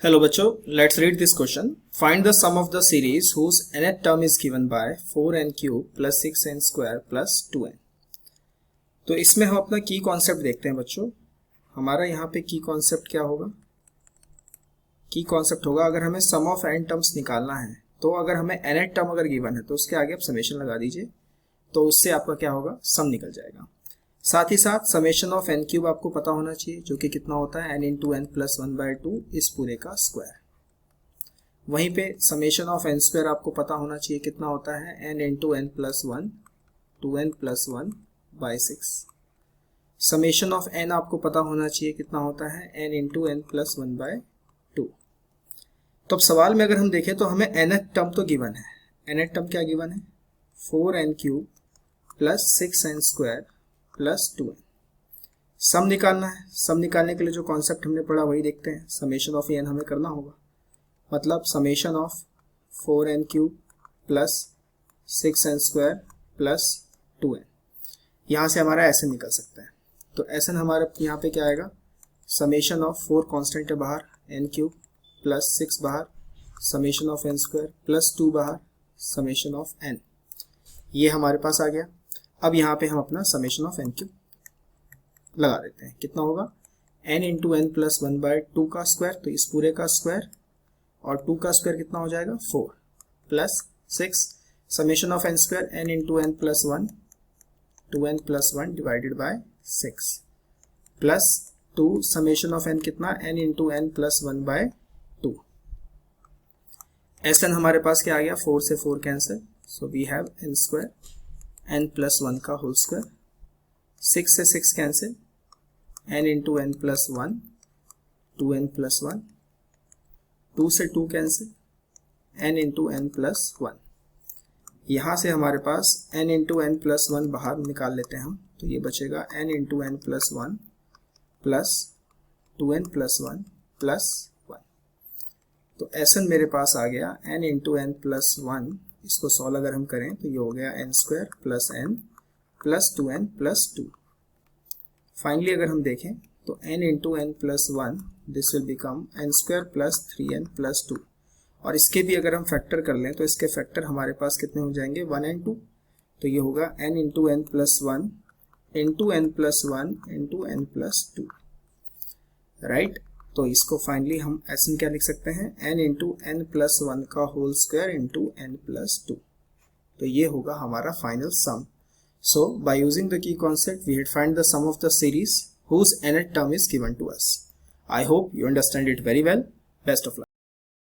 Hello बच्चों, let's read this question. Find the sum of the series whose nth term is given by 4n cube plus 6n square plus 2n. तो इसमें हम अपना की concept देखते हैं बच्चों. हमारा यहाँ पे की कॉन्सेप्ट क्या होगा? की कॉन्सेप्ट होगा अगर हमें सम ऑफ n टर्म्स निकालना है तो अगर हमें nth टर्म अगर गिवन है तो उसके आगे आप समेशन लगा दीजिए, तो उससे आपका क्या होगा, सम निकल जाएगा. साथ ही साथ समेशन ऑफ n क्यूब आपको पता होना चाहिए, जो कि कितना होता है n इंटू एन प्लस 1/2 इस पूरे का स्क्वायर. वहीं पे समेशन ऑफ n स्क्वायर आपको पता होना चाहिए कितना होता है n into n plus 1 2n plus 1/6. Summation of n आपको पता होना चाहिए कितना होता है n इंटू एन प्लस 1/2. तो अब सवाल में अगर हम देखें तो हमें nth टर्म तो गिवन है. nth टर्म क्या गिवन है? 4n cube plus 6n square plus 2n. सम निकालना है. सम निकालने के लिए जो कॉन्सेप्ट हमने पढ़ा वही देखते हैं. समेशन ऑफ n हमें करना होगा, मतलब summation of 4n cube plus 6n square plus 2n. यहाँ से हमारा एस एन निकल सकता है. तो एस एन हमारे यहाँ पे क्या आएगा? समेशन ऑफ 4 कॉन्स्टेंट है बाहर, n क्यूब प्लस 6 बाहर, summation of n square plus 2 बाहर, समेशन ऑफ n. ये हमारे पास आ गया. अब यहाँ पे हम अपना समेशन ऑफ n क्यूब लगा देते हैं. कितना होगा? n इंटू एन प्लस 1/2 का स्क्वायर, तो इस पूरे का स्क्वायर, और 2 का स्क्वायर कितना हो जाएगा? 4 plus 6 summation of n square n into n plus 1 2n plus 1 divided by 6 plus 2 summation of n कितना? n into n plus 1/2. S n हमारे पास क्या आ गया? 4 से 4 cancel, so we have n square n plus 1 का whole square. 6 से 6 cancel, n into n plus 1 2n plus 1. 2 से 2 cancel, n into n plus 1. यहाँ से हमारे पास n इंटू एन प्लस 1 बाहर निकाल लेते हैं हम, तो ये बचेगा n into n plus 1 plus 2n plus 1 plus 1. तो एस एन मेरे पास आ गया n इंटू एन प्लस 1. इसको सॉल्व अगर हम करें तो ये हो गया n square plus n plus 2n plus 2. Finally अगर हम देखें तो n into n plus 1 this will become n square plus 3n plus 2. और इसके भी अगर हम फैक्टर कर लें तो इसके फैक्टर हमारे पास कितने हो जाएंगे? 1 and 2. तो ये होगा n into n plus 1 into n plus 1 into n plus 2. Right. तो इसको फाइनली हम ऐसे क्या लिख सकते हैं? n इंटू एन प्लस 1 का whole square into n plus 2. तो ये होगा हमारा final sum. So by using the key concept we had find the sum of the series whose nth term is given to us. I hope you understand it very well. Best of luck.